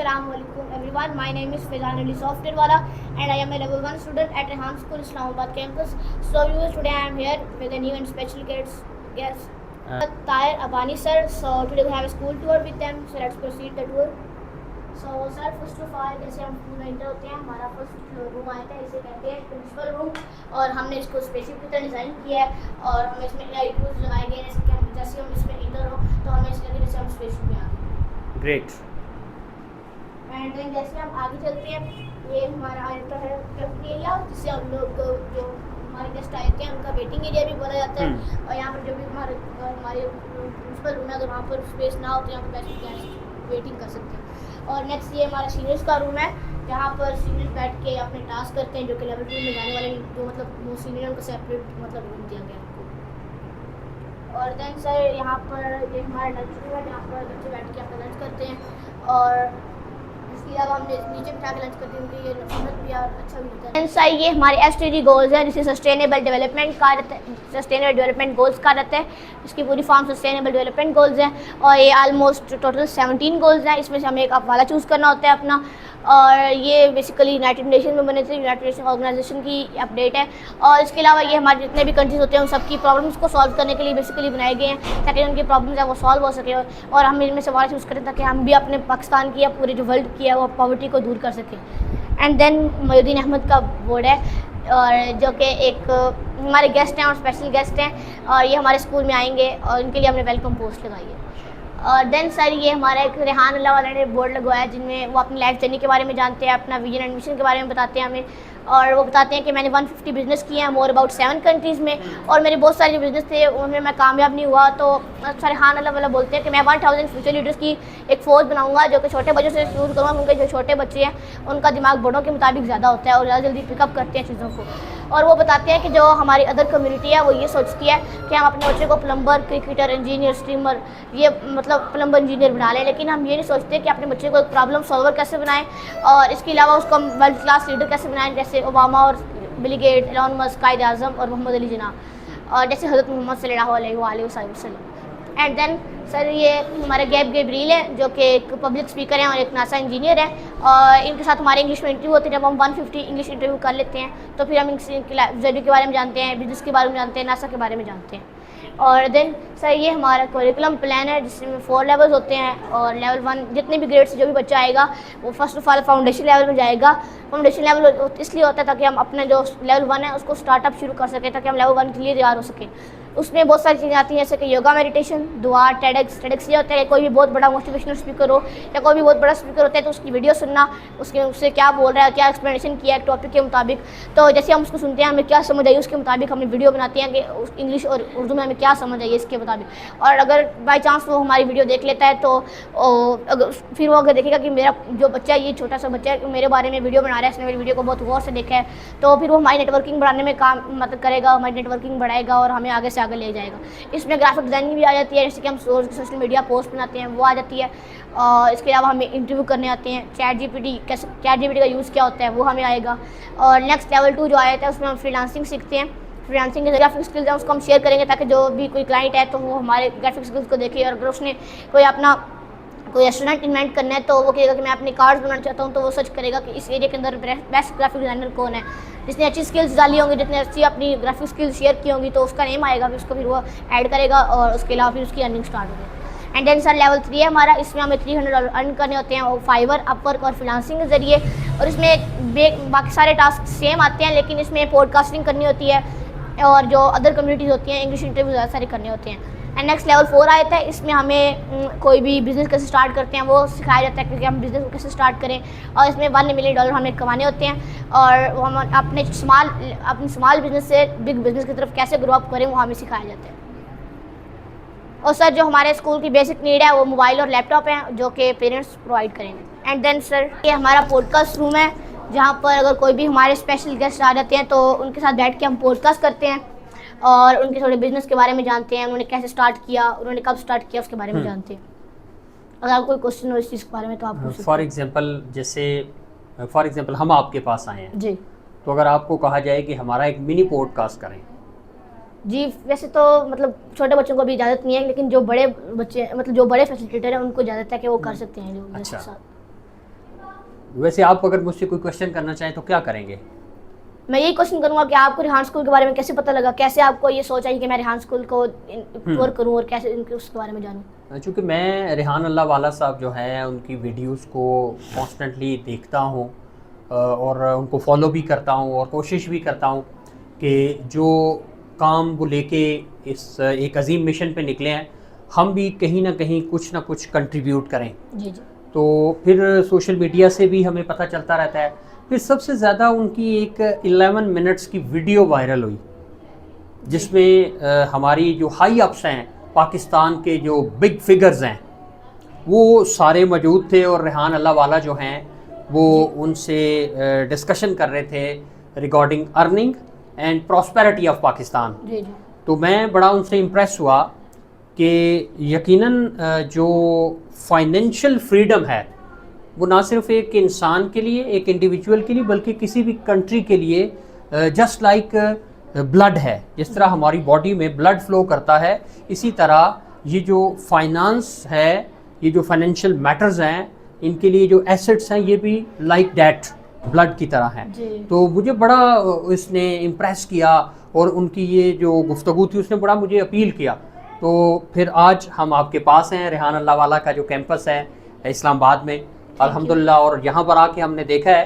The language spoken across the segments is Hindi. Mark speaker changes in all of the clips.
Speaker 1: Assalamualaikum everyone. My name is Faizan Ali Softwarewala and I am a level 1 student at Rehan School Islamabad campus. So viewers, today I am here with a new and special guest Tahir Abani sir. So today we have a school tour with them. So let's proceed the tour. So sir, first of all जैसे हम स्कूल में एंटर होते हैं हमारा फर्स्ट रूम आता है, इसे कहते हैं प्रिंसिपल रूम और हमने इसको स्पेसिफिक तरह डिज़ाइन किया है और हमें इसमें लाइट लगाए गए हैं जैसे हम इसमें एंटर हो तो हमें इसके लगे जैसे हम स्पेस में आ गए।
Speaker 2: ग्रेट।
Speaker 1: एंड देन जैसे हम आगे चलते हैं ये हमारा आता है कैफेटेरिया एरिया जिससे हम लोग जो हमारे गेस्ट आए थे उनका वेटिंग एरिया भी बोला जाता है और यहाँ पर जो भी हमारे प्रिंसिपल रूम है अगर वहाँ पर स्पेस ना हो तो यहाँ पर बैठ गेस्ट वेटिंग कर सकते हैं। और नेक्स्ट ये हमारा सीनियर्स का रूम है जहाँ पर सीनियर्स बैठ के अपने टास्क करते हैं जो कि लेवल 2 में जाने वाले जो मतलब वो सीनियर उनको सेपरेट मतलब रूम दिया गया है। और देन सर यहाँ पर ये हमारा लंच रूम है जहाँ पर बच्चे बैठ के अपना लंच करते हैं और इसके अलावा हमने नीचे बिठा के लंच करते हैं उनके ये समझ भी अच्छा भी होता है। सर ये हमारे SDG गोल्स है जिसे सस्टेनेबल डेवलपमेंट का रहता है, सस्टेनेबल डेवलपमेंट गोल्स का रहता है। इसकी पूरी फॉर्म सस्टेनेबल डेवलपमेंट गोल्स है और ये ऑलमोस्ट टोटल 17 गोल्स हैं। इसमें से हमें एक वाला चूज़ करना होता है अपना और ये बेसिकली यूनाइटेड नेशन में बने थे, यूनाइटेड नेशन ऑर्गेनाइजेशन की अपडेट है। और इसके अलावा ये हमारे जितने भी कंट्रीज़ होते हैं उन सबकी प्रॉब्लम्स को सॉल्व करने के लिए बेसिकली बनाए गए हैं ताकि उनकी प्रॉब्लम्स है वो सॉल्व हो सके और हम इनमें से वाला चूज़ करें ताकि हम भी अपने पाकिस्तान की या पूरे जो वर्ल्ड की है वो पॉवर्टी को दूर कर सकें। एंड देन मोहिउद्दीन अहमद का बोर्ड है और जो कि एक हमारे गेस्ट हैं और स्पेशल गेस्ट हैं और ये हमारे स्कूल में आएंगे और इनके लिए हमने वेलकम पोस्ट लगाई है। और देन सर ये हमारा एक रेहान अल्लाह वाला ने बोर्ड लगवाया है जिनमें वो अपनी लाइफ जर्नी के बारे में जानते हैं, अपना विजन एंड मिशन के बारे में बताते हैं हमें और वो बताते हैं कि मैंने 150 बिज़नेस किए हैं मोर अबाउट 7 कंट्रीज़ में और मेरे बहुत सारे जो बिज़नेस थे उनमें मैं कामयाब नहीं हुआ। तो सर रेहान अल्लाह वाला बोलते हैं कि मैं 1000 फ्यूचर लीडर्स की एक फ़ौज बनाऊंगा जो कि छोटे बच्चों से शुरू करूँगा क्योंकि जो छोटे बच्चे हैं उनका दिमाग बड़ों के मुताबिक ज़्यादा होता है और ज़्यादा जल्दी पिकअप करते हैं चीज़ों को। और वो बताते हैं कि जो हमारी अदर कम्युनिटी है वो ये सोचती है कि हम अपने बच्चे को प्लम्बर, क्रिकेटर, इंजीनियर, स्ट्रीमर ये मतलब प्लम्बर इंजीनियर बना लें, लेकिन हम ये नहीं सोचते कि अपने बच्चे को एक प्रॉब्लम सॉल्वर कैसे बनाएं और इसके अलावा उसको हम वर्ल्ड क्लास लीडर कैसे बनाएं जैसे ओबामा और बिल गेट, एलन मस्क, कायद आज़म और मोहम्मद अली जिन्ना और जैसे हज़रत मोहम्मद सल्लल्लाहु अलैहि वसल्लम। एंड देन सर ये हमारे गैब गैब्रिएल हैं जो कि एक पब्लिक स्पीकर हैं और एक नासा इंजीनियर हैं और इनके साथ हमारे इंग्लिश में इंटरव्यू होते हैं। जब हम 150 इंग्लिश इंटरव्यू कर लेते हैं तो फिर हम जर्नी के बारे में जानते हैं, बिजनेस के बारे में जानते हैं, नासा के बारे में जानते हैं। और देन सर ये हमारा करिकुलम प्लान है जिसमें 4 लेवल्स होते हैं और लेवल 1 जितने भी ग्रेड से जो भी बच्चा आएगा वो first of all foundation level में जाएगा। फाउंडेशन लेवल इसलिए होता है ताकि हम अपने जो लेवल 1 है उसको स्टार्टअप शुरू कर सकें ताकि हम लेवल 1 के लिए तैयार हो सकें। उसमें बहुत सारी चीज़ें आती हैं जैसे कि योगा, मेडिटेशन, दुआ, टेडेक्स ये होता है कोई भी बहुत बड़ा मोटिवेशनल स्पीकर हो या कोई भी बहुत बड़ा स्पीकर होता है तो उसकी वीडियो सुनना, उससे क्या बोल रहा है, क्या एक्सप्लेनेशन किया है टॉपिक के मुताबिक, तो जैसे हम उसको सुनते हैं हमें क्या समझ आई उसके मुताबिक हमने वीडियो बनाते हैं कि इंग्लिश और उर्दू में हमें क्या समझ आई इसके मुताबिक। और अगर बाई चांस वो हमारी वीडियो देख लेता है तो फिर वो अगर देखेगा कि मेरा जो बच्चा है ये छोटा सा बच्चा है मेरे बारे में वीडियो बना रहा है, इसने मेरी वीडियो को बहुत गौर से देखा है तो फिर वो हमारी नेटवर्किंग बढ़ाने में काम मदद करेगा, हमारी नेटवर्किंग बढ़ाएगा और हमें आगे से आगे ले जाएगा। इसमें ग्राफिक डिज़ाइनिंग भी आ जाती है जैसे कि हम सोशल मीडिया पोस्ट बनाते हैं वो आ जाती है और इसके अलावा हमें इंटरव्यू करने आते हैं, चैट जीपीटी का यूज़ क्या होता है वो हमें आएगा। और नेक्स्ट लेवल 2 जो आया था उसमें हम फ्रीलांसिंग सीखते हैं। फ्रीलांसिंग के ग्राफिक स्किल्स हैं उसको हम शेयर करेंगे ताकि जो भी कोई क्लाइंट है तो वो हमारे ग्राफिक स्किल्स को देखे और अगर उसने कोई रेस्टोरेंट इन्वेंट करना है तो वो कहेगा कि मैं अपने कार्ड्स बनाना चाहता हूँ तो वो सर्च करेगा कि इस एरिया के अंदर बेस्ट ग्राफिक डिज़ाइनर कौन है जिसने अच्छी स्किल्स डाली होंगी, जितने अच्छी अपनी ग्राफिक स्किल्स शेयर की होंगी तो उसका नेम आएगा, फिर उसको फिर वो ऐड करेगा और उसके अलावा फिर उसकी अर्निंग स्टार्ट होगी। एंड देन सर लेवल 3 है हमारा, इसमें हमें $300 अर्न करने होते हैं और फाइवर, अपवर्क और फ्रीलांसिंग के ज़रिए और इसमें बाकी सारे टास्क सेम आते हैं लेकिन इसमें पॉडकास्टिंग करनी होती है और जो अदर कम्युनिटीज़ होती हैं इंग्लिश इंटरव्यू ज़्यादा सारे करने होते हैं। एंड नेक्स्ट लेवल 4 आया था, इसमें हमें कोई भी बिज़नेस कैसे स्टार्ट करते हैं वो सिखाया जाता है क्योंकि हम बिज़नेस को कैसे स्टार्ट करें और इसमें $1 मिलियन हमें कमाने होते हैं और हम अपने स्मॉल बिज़नेस से बिग बिज़नेस की तरफ कैसे ग्रो अप करें वो हमें सिखाया जाता है। और सर जो हमारे स्कूल की बेसिक नीड है वो मोबाइल और लैपटॉप है जो कि पेरेंट्स प्रोवाइड करेंगे। एंड देन सर ये हमारा पॉडकास्ट रूम है जहाँ पर अगर कोई भी हमारे स्पेशल गेस्ट आ जाते हैं तो उनके साथ बैठ के हम पॉडकास्ट करते हैं और उनके थोड़े बिजनेस के बारे में जानते हैं, उन्होंने कैसे स्टार्ट किया, उन्होंने कब स्टार्ट किया उसके बारे में जानते हैं। अगर आपको कोई क्वेश्चन हो इस चीज़ के बारे में तो आप पूछ सकते हैं।
Speaker 2: फॉर एग्जांपल हम आपके पास आए हैं
Speaker 1: जी,
Speaker 2: तो अगर आपको कहा जाए कि हमारा एक मिनी पॉडकास्ट करें
Speaker 1: जी वैसे तो मतलब छोटे बच्चों को भी इजाज़त नहीं है लेकिन जो बड़े बच्चे मतलब जो बड़े फैसिलिटेटर हैं उनको इजाज़त है कि वो कर सकते हैं जो
Speaker 2: अच्छा।
Speaker 1: के साथ।
Speaker 2: वैसे आप अगर मुझसे कोई क्वेश्चन करना चाहें तो क्या करेंगे?
Speaker 1: मैं यही क्वेश्चन करूंगा कि आपको रेहान स्कूल के बारे में कैसे पता लगा, कैसे आपको ये सोच आई कि मैं रेहान स्कूल को टूर करूं और कैसे इनके उसके बारे में जानूं?
Speaker 2: चूँकि मैं रेहान अल्लाह वाला साहब जो हैं उनकी वीडियोस को कॉन्स्टेंटली देखता हूँ और उनको फॉलो भी करता हूँ और कोशिश भी करता हूँ कि जो काम वो लेके इस एक अजीम मिशन पे निकले हैं हम भी कहीं ना कहीं कुछ ना कुछ कंट्रीब्यूट करें।
Speaker 1: जी जी।
Speaker 2: तो फिर सोशल मीडिया से भी हमें पता चलता रहता है। फिर सबसे ज़्यादा उनकी एक 11 मिनट्स की वीडियो वायरल हुई जिसमें हमारी जो हाई अप्स हैं, पाकिस्तान के जो बिग फिगर्स हैं, वो सारे मौजूद थे और रेहान अल्लाह वाला जो हैं वो उनसे डिस्कशन कर रहे थे regarding earning and prosperity of Pakistan.
Speaker 1: जी जी।
Speaker 2: तो मैं बड़ा उनसे इम्प्रेस हुआ कि यकीनन जो फाइनेंशियल फ्रीडम है वो ना सिर्फ एक इंसान के लिए, एक इंडिविजुअल के लिए, बल्कि किसी भी कंट्री के लिए जस्ट लाइक ब्लड है। जिस तरह हमारी बॉडी में ब्लड फ्लो करता है, इसी तरह ये जो फाइनेंस है, ये जो फाइनेंशियल मैटर्स हैं, इनके लिए जो एसेट्स हैं ये भी लाइक डैट ब्लड की तरह हैं। तो मुझे बड़ा इसने इम्प्रेस किया और उनकी ये जो गुफ्तगू थी उसने बड़ा मुझे अपील किया। तो फिर आज हम आपके पास हैं, रेहान अल्लाह वाला का जो कैंपस है इस्लामाबाद में, अल्हम्दुलिल्लाह। और यहाँ पर आके हमने देखा है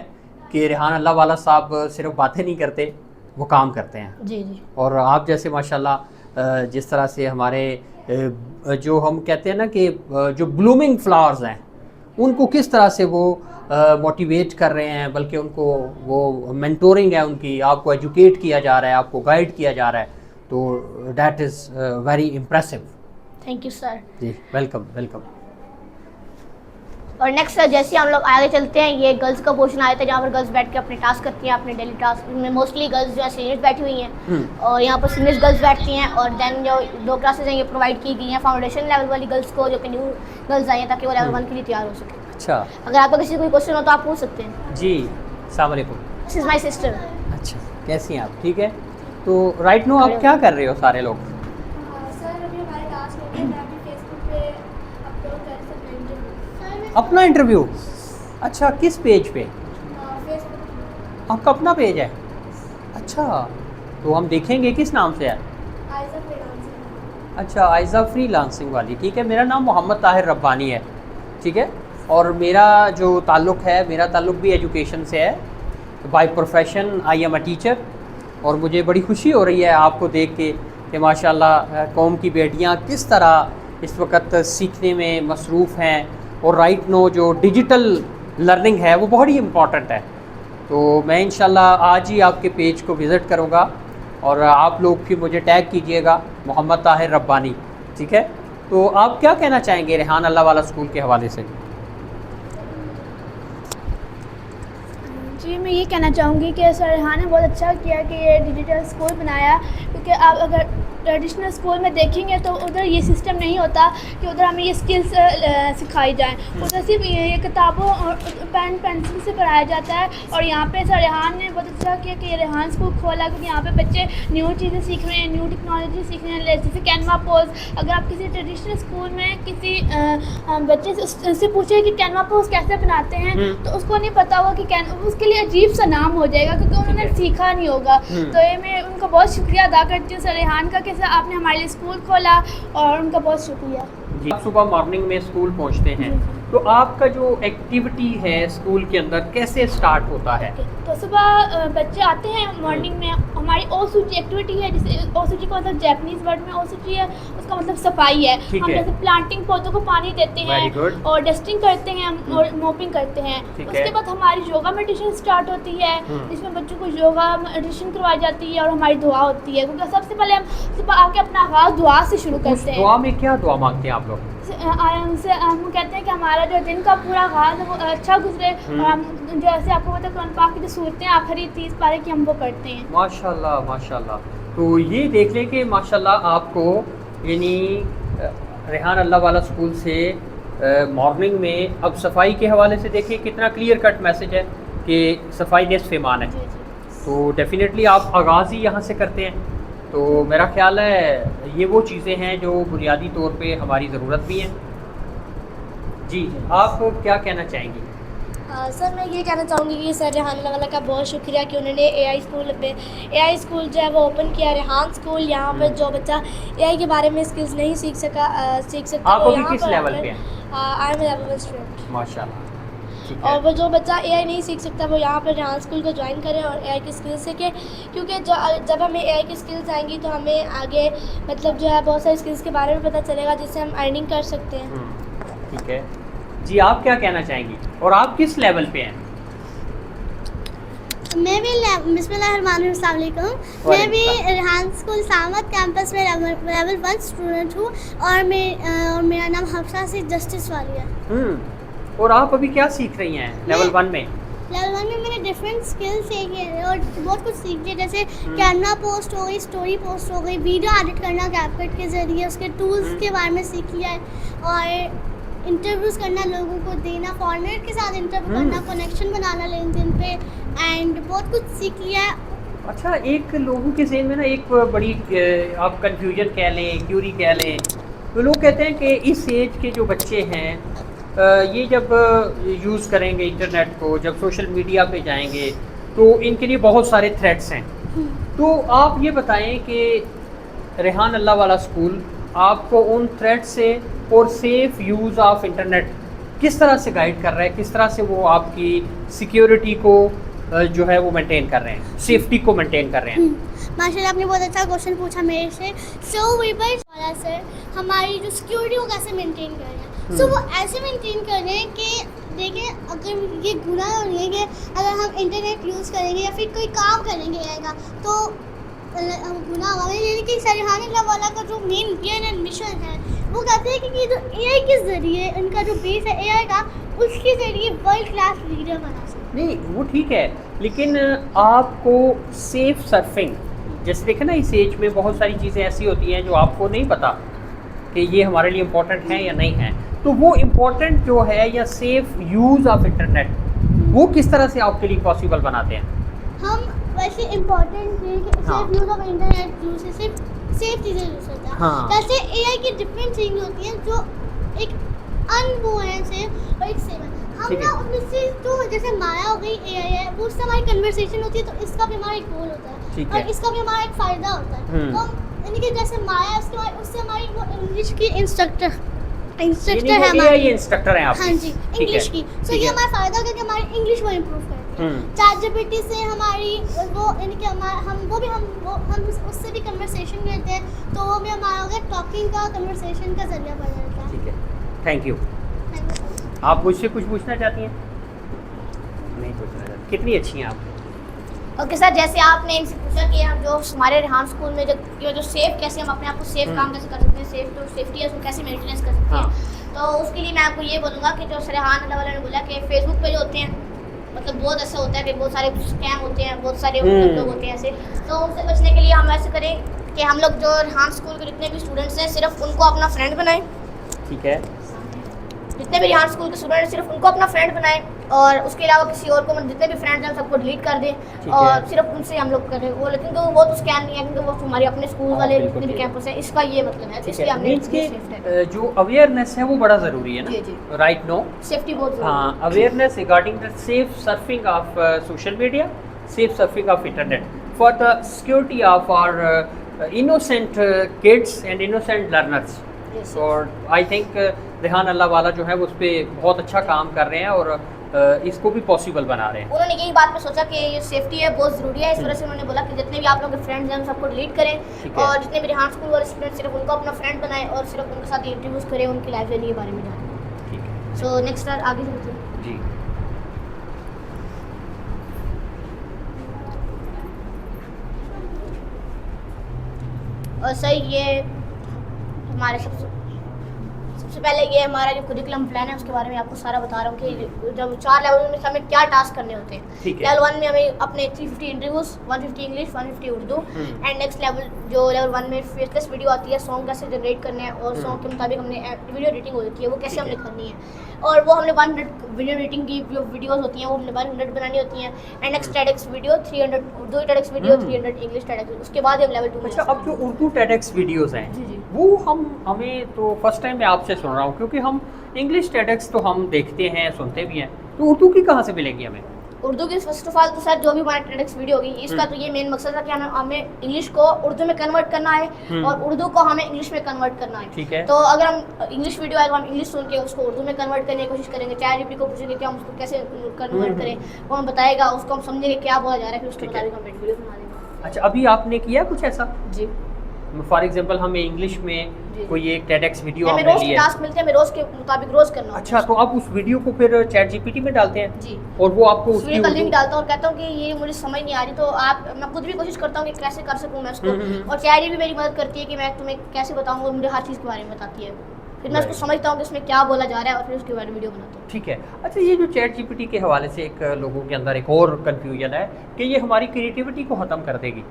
Speaker 2: कि रेहान अल्लाह वाला साहब सिर्फ बातें नहीं करते, वो काम करते हैं। जी जी। और आप जैसे माशाल्लाह जिस तरह से हमारे जो हम कहते हैं ना कि जो ब्लूमिंग फ्लावर्स हैं उनको किस तरह से वो मोटिवेट कर रहे हैं, बल्कि उनको वो मेंटोरिंग है उनकी, आपको एजुकेट किया जा रहा है, आपको गाइड किया जा रहा है, तो that is very impressive.
Speaker 1: Thank you sir. जी
Speaker 2: वेलकम वेलकम।
Speaker 1: और नेक्स्ट सर जैसे हम लोग आगे चलते हैं, ये गर्ल्स का पोर्शन आया था जहाँ पर गर्ल्स बैठ के अपने टास्क करती हैं, अपने डेली टास्क में मोस्टली गर्ल्स जो है सीनियर्स बैठी हुई हैं और यहाँ पर सीनियर्स गर्ल्स बैठती हैं। और देन जो 2 क्लासेज हैं ये प्रोवाइड की गई हैं फाउंडेशन लेवल वाली गर्ल्स को, जो कि न्यू गर्ल्स आई हैं, ताकि वो लेवल 1 के लिए तैयार हो सके।
Speaker 2: अच्छा,
Speaker 1: अगर आपका किसी कोई क्वेश्चन हो तो आप पूछ सकते हैं।
Speaker 2: जी अस्सलाम वालेकुम।
Speaker 1: This is my sister.
Speaker 2: अच्छा, कैसी हैं आप? ठीक है। तो राइट नो आप क्या कर रहे हो सारे लोग?
Speaker 1: सर अभी हमारे टास्क हो गए, मैं अभी फेसबुक पे अपलोड कर सकती हूँ
Speaker 2: अपना इंटरव्यू। अच्छा, किस पेज पे?
Speaker 1: फेसबुक।
Speaker 2: आपका अपना पेज है? अच्छा, तो हम देखेंगे किस नाम से है?
Speaker 1: आयजा फ्रीलांसिंग।
Speaker 2: अच्छा, आयजा फ्रीलांसिंग वाली। ठीक है, मेरा नाम मोहम्मद ताहिर रब्बानी है। ठीक है, और मेरा जो ताल्लुक़ है, मेरा ताल्लुक़ भी एजुकेशन से है। By profession I am a teacher. और मुझे बड़ी खुशी हो रही है आपको देख के कि माशाल्लाह कौम की बेटियां किस तरह इस वक्त सीखने में मसरूफ़ हैं। और राइट नो जो डिजिटल लर्निंग है वो बहुत ही इम्पॉर्टेंट है। तो मैं इंशाल्लाह आज ही आपके पेज को विज़िट करूँगा और आप लोग भी मुझे टैग कीजिएगा मोहम्मद ताहिर रब्बानी। ठीक है, तो आप क्या कहना चाहेंगे रेहान अल्लाह वाला स्कूल के हवाले से?
Speaker 3: जी मैं ये कहना चाहूँगी कि सर रेहान ने बहुत अच्छा किया कि ये डिजिटल स्कूल बनाया, क्योंकि आप अगर ट्रेडिशनल स्कूल में देखेंगे तो उधर ये सिस्टम नहीं होता कि उधर हमें ये स्किल्स सिखाई जाएँ। उधर सिर्फ ये किताबों और पेन पेंसिल से पढ़ाया जाता है। और यहाँ पे सर रेहान ने बहुत अच्छा किया कि ये रेहान स्कूल खोला, क्योंकि यहाँ पे बच्चे न्यू चीज़ें सीख रहे हैं, न्यू टेक्नोलॉजी सीख रहे हैं, जैसे कैनवा पोज। अगर आप किसी ट्रेडिशनल स्कूल में किसी बच्चे से पूछे कि कैनवा पोज कैसे बनाते हैं तो उसको नहीं पता होगा कि उसके लिए अजीब सा नाम हो जाएगा, क्योंकि उन्होंने सीखा नहीं होगा। तो ये मैं उनका बहुत शुक्रिया अदा करती हूँ सर रेहान का कि सर आपने हमारे लिए स्कूल खोला, और उनका बहुत शुक्रिया।
Speaker 2: जी, आप सुबह मॉर्निंग में स्कूल पहुंचते हैं तो आपका जो एक्टिविटी है स्कूल के अंदर कैसे स्टार्ट होता है?
Speaker 3: तो सुबह बच्चे आते हैं मॉर्निंग में, हमारी ओसूची एक्टिविटी है, जिसे ओसूची का मतलब जापानीज वर्ड में ओसूची है, उसका मतलब सफाई है। हम जैसे प्लांटिंग पौधों को पानी देते हैं और डस्टिंग करते हैं और मोपिंग करते हैं। उसके बाद हमारी योगा मेडिटेशन स्टार्ट होती है, जिसमें बच्चों को योगा मेडिटेशन करवाई जाती है और हमारी दुआ होती है, क्योंकि सबसे पहले हम सुबह आके अपना आगाज़ दुआ से शुरू करते हैं।
Speaker 2: दुआ में क्या दुआ मांगते हैं आप लोग?
Speaker 3: हम कहते हैं कि हमारा जो दिन का पूरा आगाज़ है वो अच्छा गुजरे, और हम जैसे आपको पता है कुरान पाक की जो सूरतें आखिरी 30 पारे की हम वो पढ़ते हैं।
Speaker 2: माशाल्लाह माशाल्लाह। तो ये देख लें कि माशाल्लाह आपको यानी रेहान अल्लाह वाला स्कूल से मॉर्निंग में अब सफाई के हवाले से देखिए कितना क्लियर कट मैसेज है कि सफाई निस्फ़ ईमान है। तो डेफिनेटली आप आगाज़ ही यहाँ से करते हैं। तो मेरा ख्याल है ये वो चीज़ें हैं जो बुनियादी तौर पे हमारी ज़रूरत भी हैं। जी, आप क्या कहना चाहेंगी?
Speaker 1: सर मैं ये कहना चाहूँगी कि सर रेहान अल्लाह वाला का बहुत शुक्रिया कि उन्होंने एआई स्कूल जो है वो ओपन किया, रेहान स्कूल। यहाँ पर जो बच्चा एआई के बारे में स्किल्स नहीं सीख सकता
Speaker 2: आप
Speaker 1: वो
Speaker 2: अभी
Speaker 1: यहाँ
Speaker 2: किस
Speaker 1: पर
Speaker 2: लेवल
Speaker 1: आकर
Speaker 2: पे हैं?
Speaker 1: I am level 1 student.
Speaker 2: माशाल्लाह, ठीक
Speaker 1: और
Speaker 2: है।
Speaker 1: वो जो बच्चा एआई नहीं सीख सकता वो यहाँ पर रेहान स्कूल को ज्वाइन करे और एआई की स्किल्स सीखे, क्योंकि जब हमें एआई की स्किल्स आएंगी तो हमें आगे मतलब जो है बहुत सारी स्किल्स के बारे में पता चलेगा जिससे हम अर्निंग कर सकते हैं।
Speaker 2: ठीक है जी, आप क्या कहना चाहेंगी और आप किस लेवल पे हैं?
Speaker 4: मैं भी बिस्मिल्लाहिर्रहमानिर्रहीम, मैं भी रेहान स्कूल सामत कैंपस में लेवल 1 स्टूडेंट हूँ और मेरा नाम हफ्सा से जस्टिस वाली है।
Speaker 2: और आप अभी क्या सीख रही हैं लेवल 1 में?
Speaker 4: लेवल 1 में मैंने डिफरेंट स्किल्स सीखे हैं और बहुत कुछ सीख लिया, जैसे कैमरा पोस्ट हो गई, स्टोरी पोस्ट हो गई, वीडियो एडिट करना कैपकट के ज़रिए, उसके टूल्स के बारे में सीख लिया है और इंटरव्यूज़ करना, लोगों को देना, फॉरेनर के साथ इंटरव्यू करना, कनेक्शन बनाना लिंक्डइन पे, एंड बहुत कुछ सीख लिया है।
Speaker 2: अच्छा, एक लोगों के ज़हन में ना एक बड़ी आप कंफ्यूजन कह लें, क्यूरी कह लें, तो लोग कहते हैं कि इस एज के जो बच्चे हैं ये जब यूज़ करेंगे इंटरनेट को, जब सोशल मीडिया पे जाएंगे तो इनके लिए बहुत सारे थ्रेट्स हैं। तो आप ये बताएं कि रेहान अल्लाह वाला स्कूल आपको उन थ्रेट से और सेफ़ यूज़ ऑफ इंटरनेट किस तरह से गाइड कर रहा है, किस तरह से वो आपकी सिक्योरिटी को जो है वो मेंटेन कर रहे हैं, सेफ्टी को मेंटेन कर रहे हैं?
Speaker 4: माशाल्लाह, आपने बहुत अच्छा क्वेश्चन पूछा मेरे से। सो वीवर वाला सर हमारी जो सिक्योरिटी वो कैसे मेंटेन कर रहे हैं, सो वो ऐसे मेंटेन कर रहे हैं कि देखिए, अगर ये गुनाह नहीं है कि अगर हम इंटरनेट यूज़ करेंगे या फिर कोई काम करेंगे आएगा तो हम गुनाह होगा। यानी कि रेहान अल्लाह वाला का जो मेन गेन एंड मिशन है वो कहते हैं कि जो एआई के ज़रिए इनका जो बेस है एआई का, उसके ज़रिए वर्ल्ड क्लास लीडर बना सकते।
Speaker 2: नहीं, वो ठीक है, लेकिन आपको सेफ सर्फिंग, जैसे देखें ना इस एज में बहुत सारी चीज़ें ऐसी होती हैं जो आपको नहीं पता कि ये हमारे लिए इम्पोर्टेंट है या नहीं है, तो वो इम्पोर्टेंट जो है या सेफ यूज़ ऑफ इंटरनेट वो किस तरह से आपके लिए पॉसिबल बनाते हैं? हम
Speaker 4: वैसे इम्पोर्टेंट है कि safe use of internet use से सिर्फ सेफ चीज़ें यूज़ होता है।
Speaker 2: हाँ।
Speaker 4: जैसे एआई की डिफरेंट चीज़ें होती हैं जो एक अनबोर्न है से और एक सेफ है। हम ना उनमें से तो जैसे माया हो गई एआई है, वो उससे हमारी कन्वर्सेशन होती है, तो इसका भी हमारा एक गोल होता है और इसका भी हमारा एक फ़ायदा होता है। तो यानी कि जैसे माया उससे हमारी वो इंग्लिश की इंस्ट्रक्टर है हमारी,
Speaker 2: इंस्ट्रक्टर हैं आप?
Speaker 4: हाँ जी, इंग्लिश की। सो ये हमारा फ़ायदा होगा कि हमारी इंग्लिश वो इम्प्रूव करती है। ChatGPT से हमारी वो यानी कि हम उससे भी कन्वर्सेशन करते हैं, तो वो भी हमारा हो गया टॉकिंग का, कन्वर्सेशन का जरिया बन जाता है।
Speaker 2: ठीक है, थैंक यू। आप मुझसे कुछ पूछना चाहती हैं? नहीं पूछना चाहती। कितनी अच्छी हैं आप।
Speaker 1: ओके सर, जैसे आपने इनसे पूछा कि हम जो हमारे रेहान स्कूल में जो सेफ कैसे हम अपने आप को सेफ काम कैसे कर सकते हैं, सेफ्टी है उसको कैसे मेंटेनेंस कर सकते हैं, तो उसके लिए मैं आपको ये बोलूँगा कि जो रेहान अल्लाह वाला ने बोला कि फेसबुक पे जो होते हैं, मतलब बहुत ऐसा होता है कि बहुत सारे स्कैम होते हैं, बहुत सारे लोग होते हैं ऐसे, तो उनसे बचने के लिए हम ऐसे करें कि हम लोग जो रेहान स्कूल के जितने भी स्टूडेंट्स हैं सिर्फ उनको अपना फ्रेंड बनाएं।
Speaker 2: ठीक है,
Speaker 1: जितने भी रेहान स्कूल के स्टूडेंट हैं सिर्फ उनको अपना फ्रेंड बनाएं और उसके अलावा किसी और को, जितने भी फ्रेंड्स हैं सबको डिलीट कर दें और सिर्फ उनसे हम लोग करें वो। लेकिन तो वो तो स्कैम नहीं है, क्योंकि वो हमारे अपने स्कूल वाले जितने भी कैंपस हैं, इसका ये मतलब है, इसलिए हमने
Speaker 2: इसके जो अवेयरनेस है वो बड़ा ज़रूरी है ना, राइट? नो,
Speaker 1: सेफ्टी बहुत ज़रूरी है।
Speaker 2: हाँ, awareness regarding the safe surfing of social media, safe surfing of internet for the security of our innocent kids and innocent learners. और आई थिंक रेहान अल्लाह वाला जो है वो उस पर बहुत अच्छा काम कर रहे हैं और इसको भी पॉसिबल बना रहे हैं।
Speaker 1: उन्होंने यही बात पे सोचा कि ये सेफ्टी है बहुत ज़रूरी है, इस वजह से उन्होंने बोला कि जितने भी आप लोगों के फ्रेंड्स हैं उन सबको डिलीट करें और जितने भी रेहान स्कूल वाले स्टूडेंट सिर्फ उनको अपना फ्रेंड बनाएं और सिर्फ उनके साथ इंटरव्यूज़ करें, उनकी लाइफ जर्नी के बारे में जानें।
Speaker 2: ठीक है,
Speaker 1: सो नेक्स्ट सर आगे चलते हैं
Speaker 2: जी।
Speaker 1: और सर ये हमारे सबसे पहले ये हमारा जो करिकुलम प्लान है उसके बारे में आपको सारा बता रहा हूँ कि जब 4 लेवल में हमें क्या टास्क करने होते हैं। लेवल 1 में हमें अपने 350 interviews, 150 English, 150 Urdu and next level जो लेवल 1 में फेसलेस वीडियो आती है, सॉन्ग कैसे जनरेट करने हैं और सॉन्ग के मुताबिक हमने वीडियो एडिटिंग होती है वो कैसे हमने करनी है और वो हमने 100 वीडियो एडिटिंग की जो वीडियोस होती हैं वो हमने 100 बनानी होती हैं and next TEDx video 300 Urdu TEDx video, 300 English TEDx, उसके बाद हम लेवल 2 में।
Speaker 2: अच्छा, अब जो उर्दू TEDx वीडियोस हैं वो हमें तो फर्स्ट टाइम मैं आपसे सुन रहा हूँ, क्योंकि हम इंग्लिश TEDx तो हम देखते हैं, सुनते भी हैं, तो उर्दू की कहाँ से मिलेंगी हमें?
Speaker 1: उर्दू की फर्स्ट ऑफ ऑल तो सर जो भी हमारी TEDx वीडियो होगी इसका तो ये मेन मकसद था कि हमें इंग्लिश को उर्दू में कन्वर्ट करना है और उर्दू को हमें इंग्लिश में कन्वर्ट करना है।
Speaker 2: ठीक है।
Speaker 1: तो अगर हम इंग्लिश वीडियो आए तो हम इंग्लिश सुन के उसको उर्दू में कन्वर्ट करने की कोशिश करेंगे। ChatGPT को पूछेंगे कि हम उसको कैसे कन्वर्ट करें, वो हमें बताएगा, उसको हम समझेंगे क्या बोला जा रहा है, फिर उसके मुताबिक हम वीडियो बना देंगे।
Speaker 2: अच्छा, अभी आपने किया कुछ ऐसा?
Speaker 1: जी।
Speaker 2: फॉर एग्जांपल हमें इंग्लिश में
Speaker 1: जी।
Speaker 2: कोई एक TEDx वीडियो
Speaker 1: हमें
Speaker 2: आपने
Speaker 1: रोज के
Speaker 2: लिया है।
Speaker 1: टास्क मिलते हैं, हमें रोज के मुताबिक रोज करना होता है।
Speaker 2: अच्छा, तो आप उस वीडियो को फिर ChatGPT में डालते हैं
Speaker 1: जी।
Speaker 2: और वो आपको
Speaker 1: उस
Speaker 2: उसकी
Speaker 1: वीडियो का लिंक
Speaker 2: उर्दू-
Speaker 1: डालता हूँ और कहता हूँ कि ये मुझे समझ नहीं आ रही, तो आप मैं खुद भी कोशिश करता हूँ कि कैसे कर सकूँ मैं उसको, और ChatGPT भी मेरी मदद करती है कि मैं तुम्हें कैसे बताऊँ, वो मुझे हर चीज़ के बारे में बताती है, फिर मैं उसको
Speaker 2: Right.
Speaker 1: समझता हूँ कि उसमें क्या बोला जा रहा है और फिर उसके बारे में वीडियो बनाता हूँ।
Speaker 2: ठीक है। अच्छा, ये जो ChatGPT के हवाले से एक लोगों के अंदर एक और कन्फ्यूजन है कि ये हमारी क्रिएटिविटी को ख़त्म कर देगी,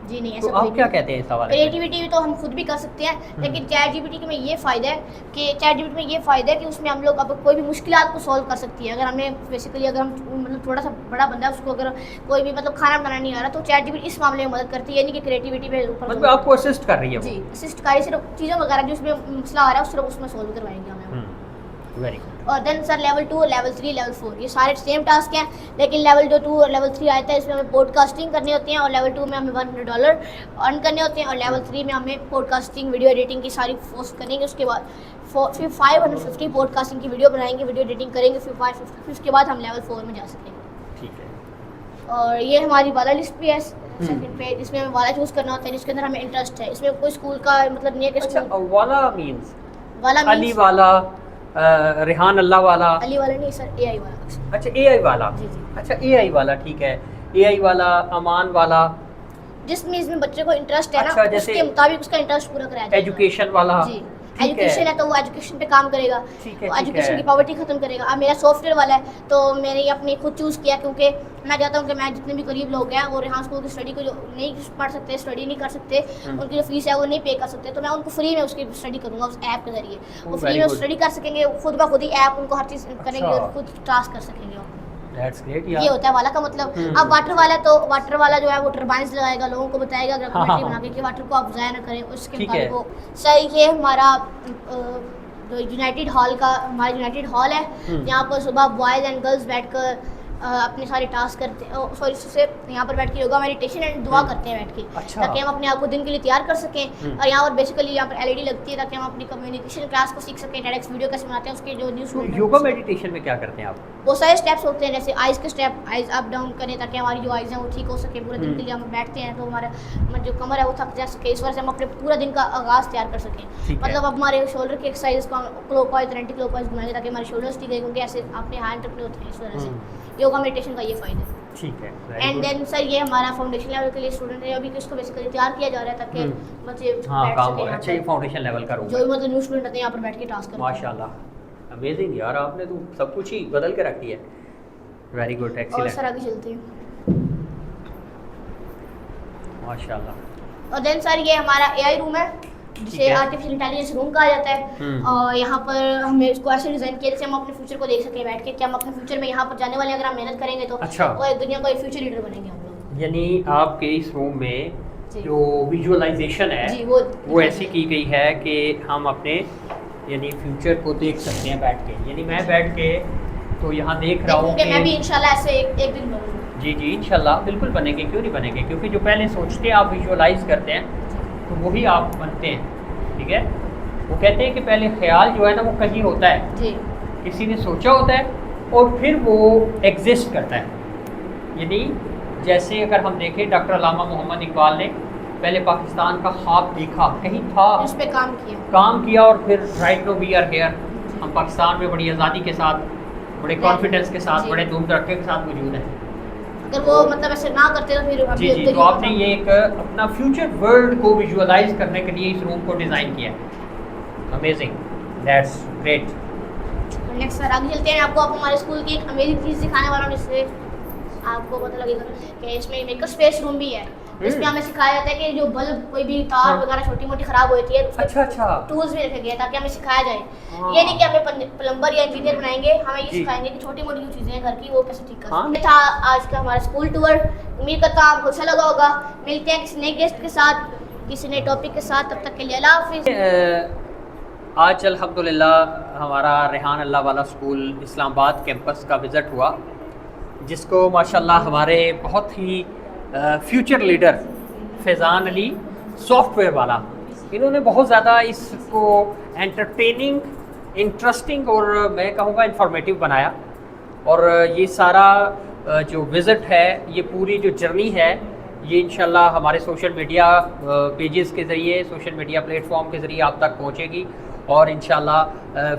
Speaker 1: जी नहीं,
Speaker 2: तो
Speaker 1: ऐसा
Speaker 2: आप क्या कहते हैं इस हवाले से?
Speaker 1: क्रिएटिविटी तो हम खुद भी कर सकते हैं, लेकिन ChatGPT में ये फ़ायदा है कि ChatGPT में ये फ़ायदा है कि उसमें हम लोग अब कोई भी मुश्किलात को सॉल्व कर सकती है। अगर हमें बेसिकली अगर हम मतलब थोड़ा सा बड़ा बंदा है, उसको अगर कोई भी मतलब खाना बनाना नहीं आ रहा, तो ChatGPT इस मामले में मदद करती है, यानी कि क्रिएटिविटी पे ऊपर
Speaker 2: मतलब आपको असिस्ट कर रही है वो?
Speaker 1: जी असिस्ट कार्य सिर्फ चीज़ों वगैरह जो उसमें मसला आ रहा है सिर्फ उसमें सॉल्व करवाएंगे हमें।
Speaker 2: Very good.
Speaker 1: और then sir level 2, level 3, level 4 ये सारे सेम टास्क हैं, लेकिन लेवल जो 2 और लेवल 3 आता है इसमें हमें पॉडकास्टिंग करनी होती है, और लेवल 2 में हमें $100 अर्न करने होते हैं, और लेवल 3 में हमें पॉडकास्टिंग वीडियो एडिटिंग की सारी पोस्ट करेंगे, उसके बाद फिर 550 पॉडकास्टिंग की वीडियो बनाएंगे, वीडियो एडिटिंग करेंगे, फिर 550, उसके बाद हम लेवल 4 में जा सकेंगे।
Speaker 2: ठीक है।
Speaker 1: और ये हमारी वाला लिस्ट भी है सेकंड पेज, इसमें हमें वाला चूज़ करना होता है जिसके अंदर हमें इंटरेस्ट है। इसमें कोई स्कूल का मतलब नहीं है कि
Speaker 2: अच्छा,
Speaker 1: स्कूल
Speaker 2: वाला मीन्स
Speaker 1: वाला
Speaker 2: अली
Speaker 1: means-
Speaker 2: वाला, रेहान अल्लाह वाला?
Speaker 1: अली वाला नहीं सर, AI वाला।
Speaker 2: अच्छा, AI वाला।
Speaker 1: जी जी।
Speaker 2: अच्छा, AI वाला, ठीक है। AI वाला, अमान वाला,
Speaker 1: जिसमें इसमें बच्चे को इंटरेस्ट है
Speaker 2: अच्छा,
Speaker 1: ना,
Speaker 2: जैसे
Speaker 1: उसके मुताबिक उसका इंटरेस्ट पूरा कराया जाएगा।
Speaker 2: एजुकेशन वाला।
Speaker 1: जी,
Speaker 2: ठीक
Speaker 1: एजुकेशन है तो वो एजुकेशन पे काम करेगा,
Speaker 2: ठीक है,
Speaker 1: वो
Speaker 2: ठीक
Speaker 1: एजुकेशन
Speaker 2: है।
Speaker 1: की पॉवर्टी खत्म करेगा। अब मेरा सॉफ्टवेयर वाला है तो मैंने ये अपने खुद चूज़ किया, क्योंकि मैं चाहता हूँ कि मैं जितने भी गरीब लोग हैं और यहाँ स्कूल की स्टडी को जो नहीं पढ़ सकते, स्टडी नहीं कर सकते, उनकी जो फीस है वो नहीं पे कर सकते, तो मैं उनको फ्री में उसकी स्टडी करूँगा उस ऐप के जरिए। वो फ्री
Speaker 2: very
Speaker 1: में
Speaker 2: good.
Speaker 1: स्टडी कर सकेंगे, खुद ब खुद ही ऐप उनको हर चीज़ करेंगे
Speaker 2: अच्छा।
Speaker 1: और खुद टास्क कर सकेंगे।
Speaker 2: दैट्स ग्रेट
Speaker 1: ये
Speaker 2: यार।
Speaker 1: होता है वाला का मतलब। अब वाटर वाला तो वाटर वाला जो है वो टर्बाइंस लगाएगा, लोगों को बताएगा डॉक्यूमेंट्री बना के कि वाटर को आप ज़ाया ना करें, उसके
Speaker 2: ठीक
Speaker 1: मुताबिक
Speaker 2: है।
Speaker 1: वो सही। ये हमारा जो यूनाइटेड हॉल का हमारा यूनाइटेड हॉल है, यहाँ पर सुबह बॉयज़ एंड गर्ल्स बैठकर अपने सारे टास्क करते हैं, सॉरी उससे यहाँ पर बैठ के योगा मेडिटेशन एंड दुआ करते हैं बैठ के,
Speaker 2: अच्छा।
Speaker 1: ताकि हम अपने आप को दिन के लिए तैयार कर सकें। और यहाँ पर बेसिकली यहाँ पर LED लगती है ताकि हम अपनी कम्युनिकेशन क्लास को सीख सकें, TEDx वीडियो कैसे बनाते हैं उसके जो न्यूज़
Speaker 2: तो योगा मेडिटेशन में क्या करते हैं आप?
Speaker 1: वो सारे स्टेप्स होते हैं, जैसे आइज़ के स्टेप, आइज़ अप डाउन करें ताकि हमारी जो आइज़ हैं वो ठीक हो सके। पूरे दिन के लिए हम बैठते हैं तो हमारा जो कमर है वो थक जा सके, इस वजह से हम अपने पूरा दिन का आगाज़ तैयार कर सकें।
Speaker 2: ठीक है।
Speaker 1: मतलब अब हमारे शोल्डर की एक्सरसाइज को क्लॉकवाइज एंटी क्लॉकवाइज घुमाएंगे ताकि हमारे शोल्डर्स ठीक है, क्योंकि ऐसे अपने हैंड रखने होते हैं, इस वजह से योगा मेडिटेशन का ये फ़ायदा है।
Speaker 2: ठीक है।
Speaker 1: एंड देन सर ये हमारा फाउंडेशन लेवल के लिए स्टूडेंट है, अभी इसको बेसिकली तैयार किया जा रहा है ताकि बच्चे
Speaker 2: हाँ,
Speaker 1: बैठ
Speaker 2: काम
Speaker 1: सकें यहाँ
Speaker 2: अच्छा, ये
Speaker 1: पर।
Speaker 2: फाउंडेशन लेवल का रूम
Speaker 1: जो
Speaker 2: है।
Speaker 1: भी मतलब न्यू स्टूडेंट आते हैं यहाँ पर बैठ के टास्क करते हैं।
Speaker 2: माशाल्लाह, अमेजिंग यार, आपने तो सब कुछ ही बदल के रख दिया है। वेरी गुड,
Speaker 1: और
Speaker 2: एक्सीलेंट,
Speaker 1: सर आगे चलते हैं।
Speaker 2: माशाल्लाह।
Speaker 1: और देन सर ये हमारा AI रूम है जिसे
Speaker 2: है।
Speaker 1: आर्टिफिशियल इंटेलिजेंस रूम कहा जाता है। और यहाँ पर हमने इसको ऐसे डिज़ाइन किया जैसे हम अपने फ्यूचर को देख सकें बैठ के, कि हम अपने फ्यूचर में यहाँ पर जाने वाले अगर हम मेहनत करेंगे तो
Speaker 2: अच्छा।
Speaker 1: वो एक दुनिया का एक फ्यूचर लीडर बनेंगे हम लोग।
Speaker 2: यानी आपके इस रूम में
Speaker 1: जी।
Speaker 2: जो विजुअलाइजेशन है
Speaker 1: जी,
Speaker 2: वो ऐसी की गई है कि हम अपने यानी फ्यूचर को देख सकते हैं बैठ के। यानी मैं बैठ के तो यहाँ देख रहा हूँ
Speaker 1: देखूंगे मैं भी
Speaker 2: कि
Speaker 1: इंशाल्लाह ऐसे एक दिन बनूंगा।
Speaker 2: जी जी इंशाल्लाह बिल्कुल बनेंगे, क्यों नहीं बनेंगे, क्योंकि जो पहले सोचते हैं आप विजुअलाइज करते हैं तो वही आप बनते हैं। ठीक है, वो कहते हैं कि पहले ख्याल जो है ना वो कहीं होता है,
Speaker 1: जी
Speaker 2: किसी ने सोचा होता है और फिर वो एग्जिस्ट करता है। यानी जैसे अगर हम देखें डॉक्टर अल्लामा मोहम्मद इकबाल ने पहले पाकिस्तान का ख्वाब देखा, कहीं था,
Speaker 1: उस पे
Speaker 2: काम किया और फिर right now we are here, हम पाकिस्तान में बड़ी आज़ादी के साथ, बड़े कॉन्फिडेंस के साथ,
Speaker 1: जी।
Speaker 2: बड़े दूर दरके के साथ मौजूद हैं।
Speaker 1: अगर वो मतलब ऐसे ना करते तो फिर
Speaker 2: जी जी, तो आपने ये एक अपना फ्यूचर वर्ल्ड को विजुअलाइज करने के लिए इस रूम को डिज़ाइन किया है। Amazing, that's great.
Speaker 1: Next sir आगे चलते हैं। आपको आप हमारे स्कूल की एक अमेजिंग चीज़ दिखाने वाला हूँ जिससे आपको पता लगेगा कि इसमें मेकर स्पेस रूम भी है, जिसमें हमें सिखाया जाता है कि जो बल्ब कोई भी तार
Speaker 2: हाँ।
Speaker 1: वगैरह छोटी मोटी खराब होती है
Speaker 2: अच्छा अच्छा,
Speaker 1: टूल्स भी रखे गए हैं ताकि हमें सिखाया जाए।
Speaker 2: हाँ।
Speaker 1: ये नहीं कि हमें प्लम्बर या इंजीनियर बनाएंगे, हमें ये
Speaker 2: जी।
Speaker 1: सिखाएंगे कि छोटी मोटी जो चीज़ें हैं घर की वो कैसे ठीक कर
Speaker 2: हाँ।
Speaker 1: सकते हैं। था आज का हमारा स्कूल टूर, उम्मीद करता हूँ आपको अच्छा लगा होगा। मिलते हैं किसी नए गेस्ट के साथ, किसी नए टॉपिक के साथ, तब तक के लिए अल्लाह हाफिज़।
Speaker 2: आज अल्हम्दुलिल्लाह हमारा रेहान अल्लाह वाला स्कूल इस्लामाबाद कैंपस का विज़िट हुआ, जिसको माशाल्लाह हमारे बहुत ही future leader Faizan Ali software वाला, इन्होंने बहुत ज़्यादा इसको एंटरटेनिंग, इंटरेस्टिंग और मैं कहूँगा इंफॉर्मेटिव बनाया। और ये सारा जो विज़िट है, ये पूरी जो जर्नी है, ये इंशाल्लाह हमारे सोशल मीडिया पेजेस के ज़रिए, सोशल मीडिया प्लेटफॉर्म के ज़रिए आप तक पहुँचेगी। और इंशाल्लाह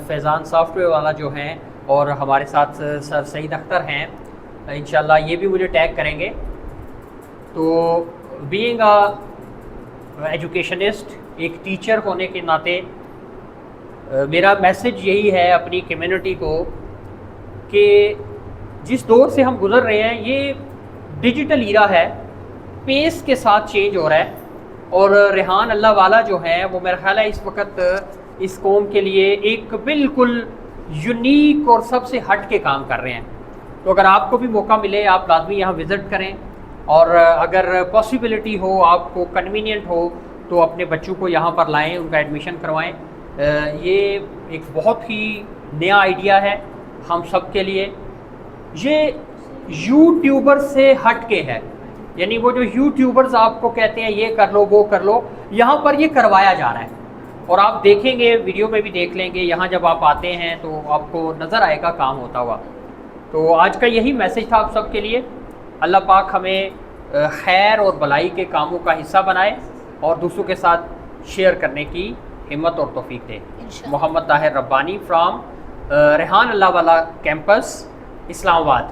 Speaker 2: फैज़ान सॉफ्टवेयर वाला जो हैं और हमारे साथ सर सईद अख्तर हैं, इंशाल्लाह ये भी मुझे टैग करेंगे। तो बीइंग अ एजुकेशनिस्ट, एक टीचर होने के नाते मेरा मैसेज यही है अपनी कम्युनिटी को कि जिस दौर से हम गुज़र रहे हैं, ये डिजिटल ईरा है, पेस के साथ चेंज हो रहा है। और रेहान अल्लाह वाला जो है वो मेरा ख्याल है इस वक्त इस कौम के लिए एक बिल्कुल यूनिक और सबसे हट के काम कर रहे हैं। तो अगर आपको भी मौका मिले, आप लाजमी यहाँ विज़िट करें, और अगर पॉसिबिलिटी हो, आपको कन्वीनियंट हो, तो अपने बच्चों को यहाँ पर लाएं, उनका एडमिशन करवाएं। ये एक बहुत ही नया आइडिया है हम सब के लिए। ये यूट्यूबर से हट के है, यानी वो जो यूट्यूबर्स आपको कहते हैं ये कर लो वो कर लो, यहाँ पर ये करवाया जा रहा है। और आप देखेंगे, वीडियो में भी देख लेंगे, यहाँ जब आप आते हैं तो आपको नज़र आएगा काम होता हुआ। तो आज का यही मैसेज था आप सब के लिए। अल्लाह पाक हमें खैर और भलाई के कामों का हिस्सा बनाए और दूसरों के साथ शेयर करने की हिम्मत और तौफीक दे। मोहम्मद ताहिर रब्बानी फ्राम रेहान अल्लाह वाला कैंपस, इस्लामाबाद।